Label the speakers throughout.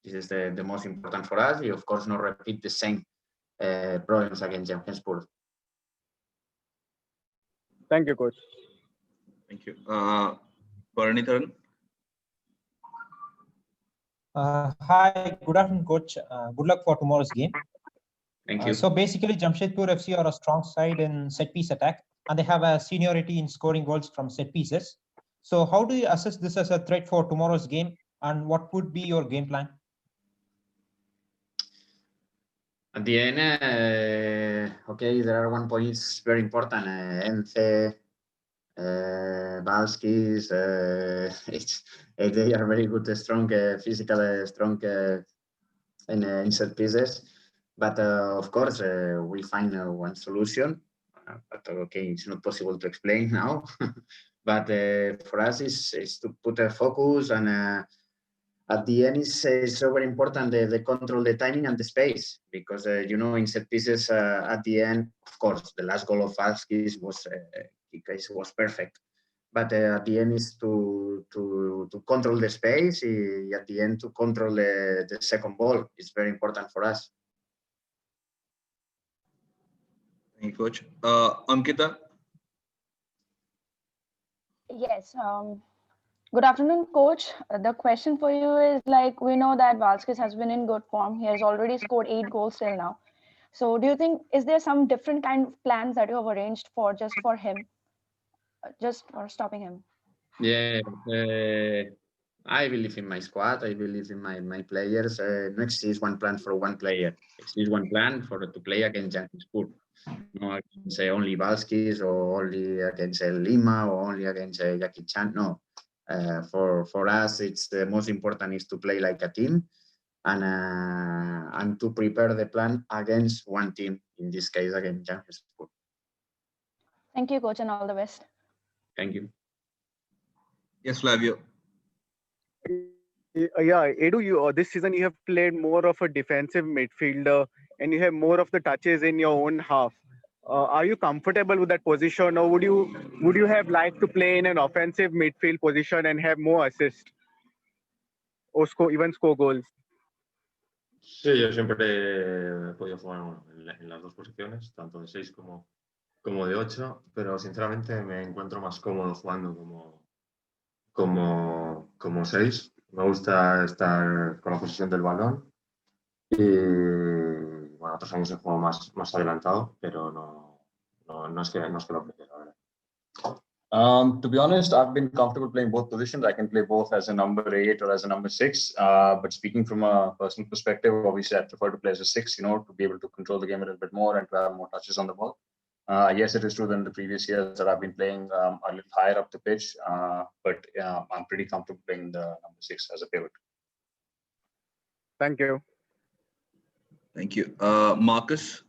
Speaker 1: This is the most important for us. We, of course, not repeat the same problems against Jamshedpur.
Speaker 2: Thank you, coach.
Speaker 3: Thank you. Paranitharan.
Speaker 4: Hi, good afternoon, coach. Good luck for tomorrow's game.
Speaker 1: Thank you.
Speaker 4: So basically, Jamshedpur FC are a strong side in set piece attack, and they have a seniority in scoring goals from set pieces. So how do you assess this as a threat for tomorrow's game, and what would be your game plan?
Speaker 1: At the end, okay, there are 1 point very important. Ence, Balskis, they are very good, strong, physical, strong in set pieces. But of course, we find one solution. But okay, it's not possible to explain now. But for us, is to put a focus, and at the end, it's so very important the control, the timing, and the space, because you know, in set pieces, at the end, of course, the last goal of Balskis was perfect. But at the end is to control the space. At the end, to control the second ball is very important for us.
Speaker 3: Thank you, coach. Ankita.
Speaker 5: Yes. Good afternoon, coach. The question for you is, like, we know that Valskis has been in good form. He has already scored 8 goals till now. So do you think, is there some different kind of plans that you have arranged for him, just for stopping him?
Speaker 1: Yeah, I believe in my squad. I believe in my players. No exists one plan for one player. Exists one plan to play against Jamshedpur. No, I can say only Balskis, or only against Lima, or only against Jackie Chan. No, for us, it's the most important is to play like a team, and to prepare the plan against one team. In this case, against Jamshedpur.
Speaker 5: Thank you, coach, and all the best.
Speaker 1: Thank you.
Speaker 3: Yes, Flavio.
Speaker 2: Yeah, Edu, this season you have played more of a defensive midfielder, and you have more of the touches in your own half. Are you comfortable with that position, or would you have liked to play in an offensive midfield position and have more assists, or even score goals?
Speaker 6: Sí, yo siempre he podido jugar en las dos posiciones, tanto de 6 como de 8, pero sinceramente me encuentro más cómodo jugando como 6. Me gusta estar con la posesión del balón, y bueno, otros años he jugado más adelantado, pero no es que lo prefiera, la verdad.
Speaker 7: To be honest, I've been comfortable playing both positions. I can play both as a number 8 or as a number 6. But speaking from a personal perspective, obviously I prefer to play as a 6, to be able to control the game a little bit more and to have more touches on the ball. Yes, it is true that in the previous years that I've been playing a little higher up the pitch, but I'm pretty comfortable playing the number 6 as a pivot.
Speaker 2: Thank you.
Speaker 3: Thank you. Marcus.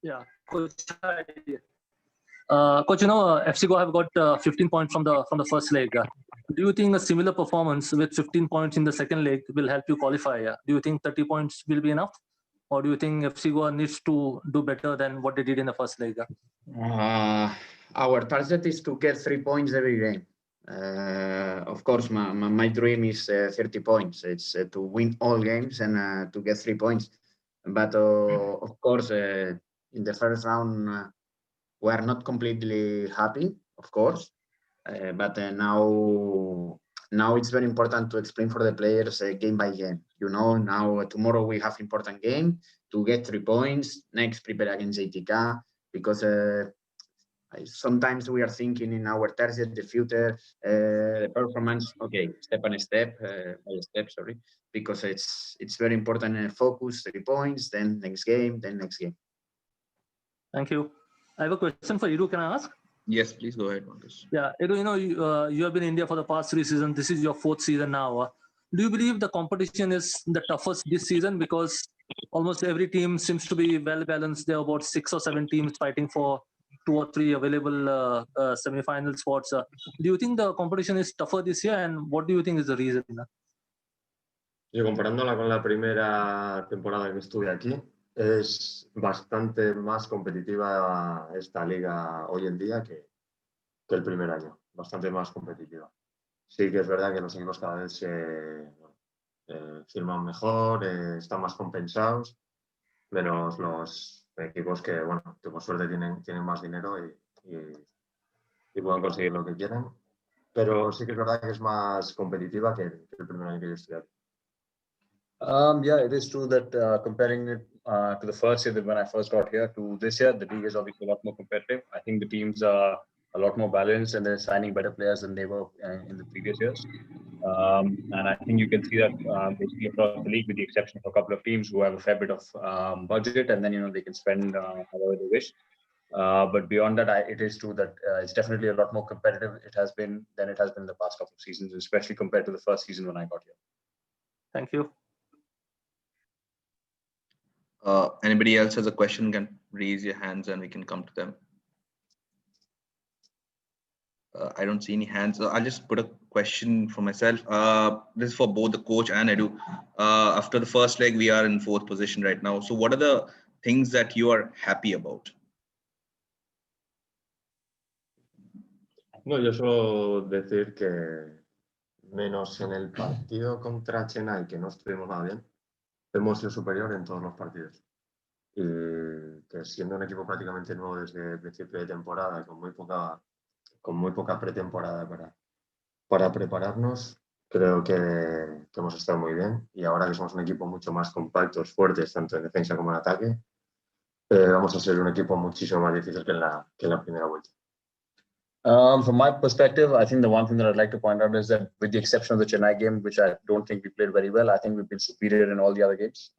Speaker 8: Yeah, coach. Coach, FC Goa have got 15 points from the first leg. Do you think a similar performance with 15 points in the second leg will help you qualify? Do you think 30 points will be enough? Or do you think FC Goa needs to do better than what they did in the first leg?
Speaker 1: Our target is to get 3 points every game. Of course, my dream is 30 points. It's to win all games and to get 3 points. But of course, in the first round, we are not completely happy, of course. But now it's very important to explain for the players game by game. Now tomorrow we have important game to get 3 points. Next, prepare against ATK, because sometimes we are thinking in our target the future, the performance. Okay, step by step, sorry, because it's very important. Focus 3 points, then next game, then next game.
Speaker 8: Thank you. I have a question for Edu. Can I ask?
Speaker 3: Yes, please go ahead, Marcus.
Speaker 8: Yeah, Edu, you have been in India for the past 3 seasons. This is your 4th season now. Do you believe the competition is the toughest this season? Because almost every team seems to be well balanced. There are about 6 or 7 teams fighting for 2 or 3 available semi-final spots. Do you think the competition is tougher this year, and what do you think is the reason?
Speaker 6: Yo, comparándola con la primera temporada que estuve aquí, es bastante más competitiva esta liga hoy en día que el primer año. Bastante más competitiva. Sí que es verdad que los equipos cada vez firman mejor, están más compensados, menos los equipos que, bueno, que por suerte tienen más dinero y pueden conseguir lo que quieren. Pero sí que es verdad que es más competitiva que el primer año que yo estudié.
Speaker 7: Yeah, it is true that comparing it to the first year that when I first got here to this year, the league is obviously a lot more competitive. I think the teams are a lot more balanced and they're signing better players than they were in the previous years. And I think you can see that basically across the league, with the exception of a couple of teams who have a fair bit of budget, and then they can spend however they wish. But beyond that, it is true that it's definitely a lot more competitive. It has been than it has been the past couple of seasons, especially compared to the first season when I got here.
Speaker 8: Thank you.
Speaker 3: Anybody else has a question can raise your hands and we can come to them. I don't see any hands. I'll just put a question for myself. This is for both the coach and Edu. After the first leg, we are in 4th position right now. So what are the things that you are happy about?
Speaker 6: No, yo suelo decir que menos en el partido contra Chennai, que no estuvimos nada bien, hemos sido superior en todos los partidos. Y que siendo un equipo prácticamente nuevo desde el principio de temporada, con muy poca pretemporada para prepararnos, creo que hemos estado muy bien. Y ahora que somos un equipo mucho más compactos, fuertes, tanto en defensa como en ataque, vamos a ser un equipo muchísimo más difícil que en la primera vuelta.
Speaker 7: From my perspective, I think the one thing that I'd like to point out is that with the exception of the Chennai game, which I don't think we played very well, I think we've been superior in all the other games.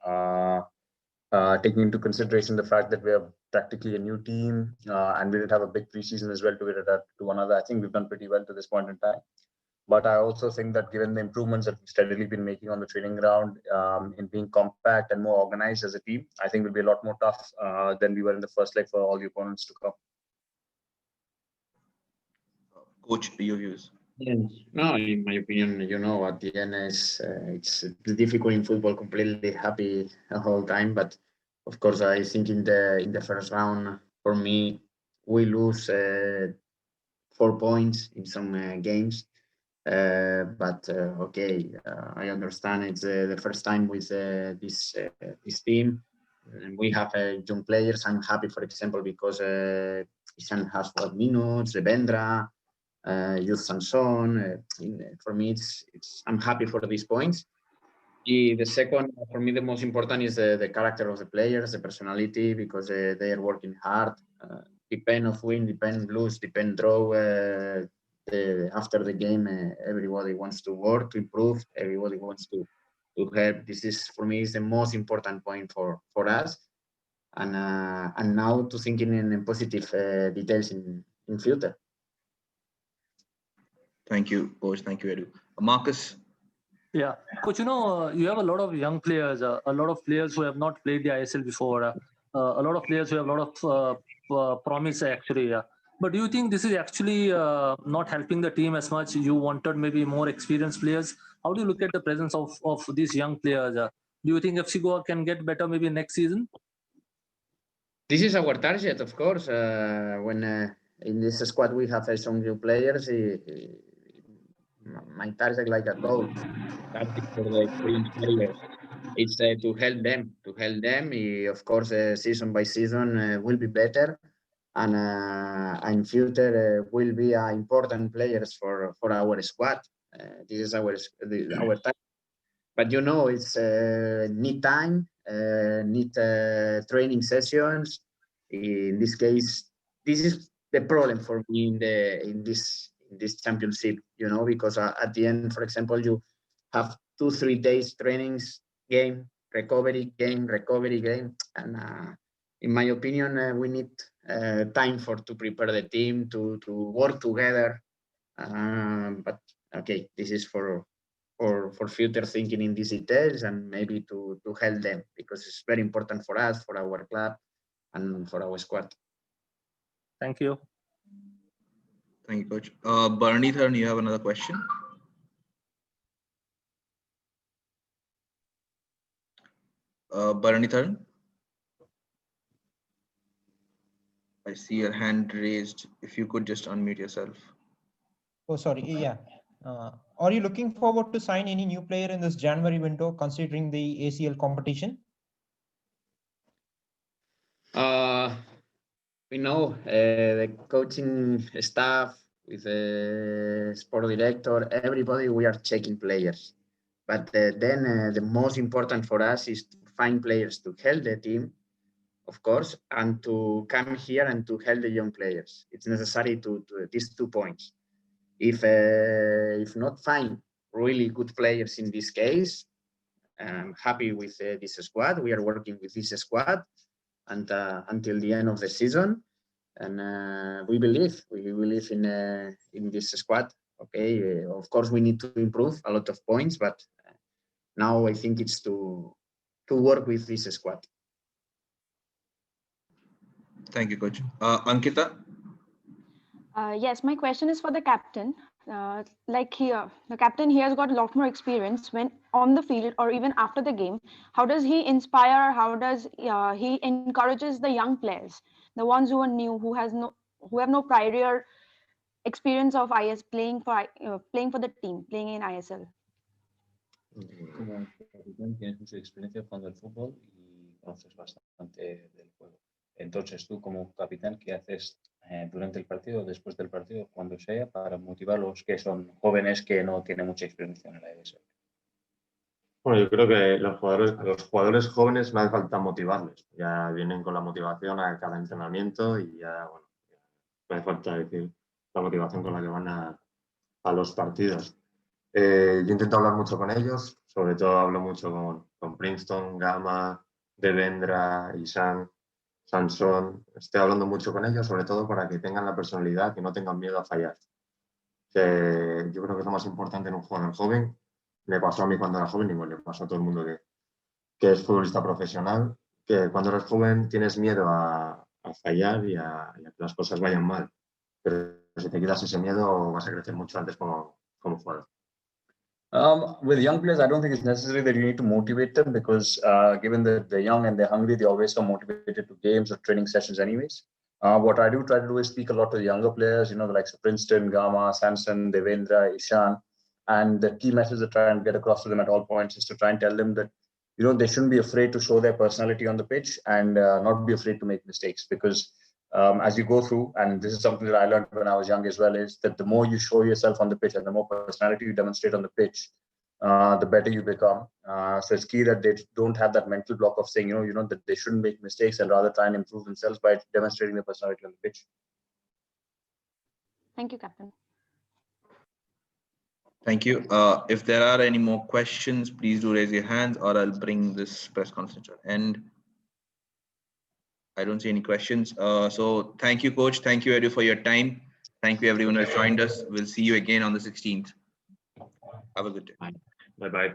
Speaker 7: Taking into consideration the fact that we are practically a new team and we did have a big preseason as well to get it to one another, I think we've done pretty well to this point in time. But I also think that given the improvements that we've steadily been making on the training ground in being compact and more organized as a team, I think we'll be a lot more tough than we were in the first leg for all the opponents to come.
Speaker 3: Coach, your views?
Speaker 1: Yes. No, in my opinion, at the end, it's difficult in football, completely happy the whole time. But of course, I think in the first round, for me, we lose 4 points in some games. But okay, I understand it's the first time with this team. And we have young players. I'm happy, for example, because Ishan has 4 minutes, Vendra. Youth Samson. For me, I'm happy for these points. The second, for me, the most important is the character of the players, the personality, because they are working hard. Depend of win, depend lose, depend draw. After the game, everybody wants to work to improve. Everybody wants to help. This is, for me, is the most important point for us. And now to thinking in positive details in future.
Speaker 3: Thank you, Coach. Thank you, Edu. Marcus?
Speaker 8: Yeah, Coach, you have a lot of young players, a lot of players who have not played the ISL before, a lot of players who have a lot of promise, actually. But do you think this is actually not helping the team as much? You wanted maybe more experienced players. How do you look at the presence of these young players? Do you think FC Goa can get better maybe next season?
Speaker 1: This is our target, of course. When in this squad we have some new players, my target like a goal. Target for the experienced players. It's to help them. Of course, season by season will be better, and in future will be important players for our squad. This is our target. But it's need time, need training sessions. In this case, this is the problem for me in this championship. Because at the end, for example, you have 2-3 days trainings, game, recovery, game, and in my opinion, we need time to prepare the team to work together. But okay, this is for future thinking in these details and maybe to help them, because it's very important for us, for our club, and for our squad.
Speaker 8: Thank you.
Speaker 3: Thank you, Coach. Bharanidharan, you have another question? Bharanidharan? I see your hand raised. If you could just unmute yourself.
Speaker 4: Oh, sorry. Yeah. Are you looking forward to sign any new player in this January window, considering the ACL competition?
Speaker 1: We know the coaching staff, with the sport director, everybody, we are checking players. But then the most important for us is to find players to help the team, of course, and to come here and to help the young players. It's necessary to these 2 points. If not find really good players in this case, I'm happy with this squad. We are working with this squad and until the end of the season, and we believe in this squad. Okay, of course we need to improve a lot of points, but now I think it's to work with this squad.
Speaker 3: Thank you, coach. Ankita?
Speaker 5: Yes, my question is for the captain. Like here, the captain here has got a lot more experience when on the field or even after the game. How does he inspire? How does he encourages the young players, the ones who are new, who have no prior experience of IS playing for the team, playing in ISL?
Speaker 7: Como capitán tienes mucha experiencia jugando al fútbol y conoces bastante del juego. Entonces, tú como capitán, ¿qué haces durante el partido o después del partido, cuando sea, para motivar a los que son jóvenes que no tienen mucha experiencia en la ESL?
Speaker 6: Bueno, yo creo que los jugadores jóvenes no hace falta motivarles. Ya vienen con la motivación a cada entrenamiento y ya, bueno, no hace falta decir la motivación con la que van a los partidos. Yo intento hablar mucho con ellos, sobre todo hablo mucho con Princeton, Gama, Devendra, Isan, Sansón. Estoy hablando mucho con ellos, sobre todo para que tengan la personalidad, que no tengan miedo a fallar. Yo creo que es lo más importante en un jugador joven. Me pasó a mí cuando era joven y bueno, le pasó a todo el mundo que es futbolista profesional, que cuando eres joven tienes miedo a fallar y a que las cosas vayan mal. Pero si te quitas ese miedo vas a crecer mucho antes como jugador.
Speaker 7: With young players, I don't think it's necessary that you need to motivate them because given that they're young and they're hungry, they always come motivated to games or training sessions anyways. What I do try to do is speak a lot to the younger players, the likes of Princeton, Gama, Samson, Devendra, Ishan. And the key message that I try and get across to them at all points is to try and tell them that, they shouldn't be afraid to show their personality on the pitch and not be afraid to make mistakes because as you go through, and this is something that I learned when I was young as well, is that the more you show yourself on the pitch and the more personality you demonstrate on the pitch, the better you become. So it's key that they don't have that mental block of saying, that they shouldn't make mistakes and rather try and improve themselves by demonstrating their personality on the pitch.
Speaker 5: Thank you, Captain.
Speaker 3: Thank you. If there are any more questions, please do raise your hands or I'll bring this press conference to an end. I don't see any questions. So thank you, coach. Thank you, Edu, for your time. Thank you, everyone who has joined us. We'll see you again on the 16th. Have a good day.
Speaker 6: Bye-bye.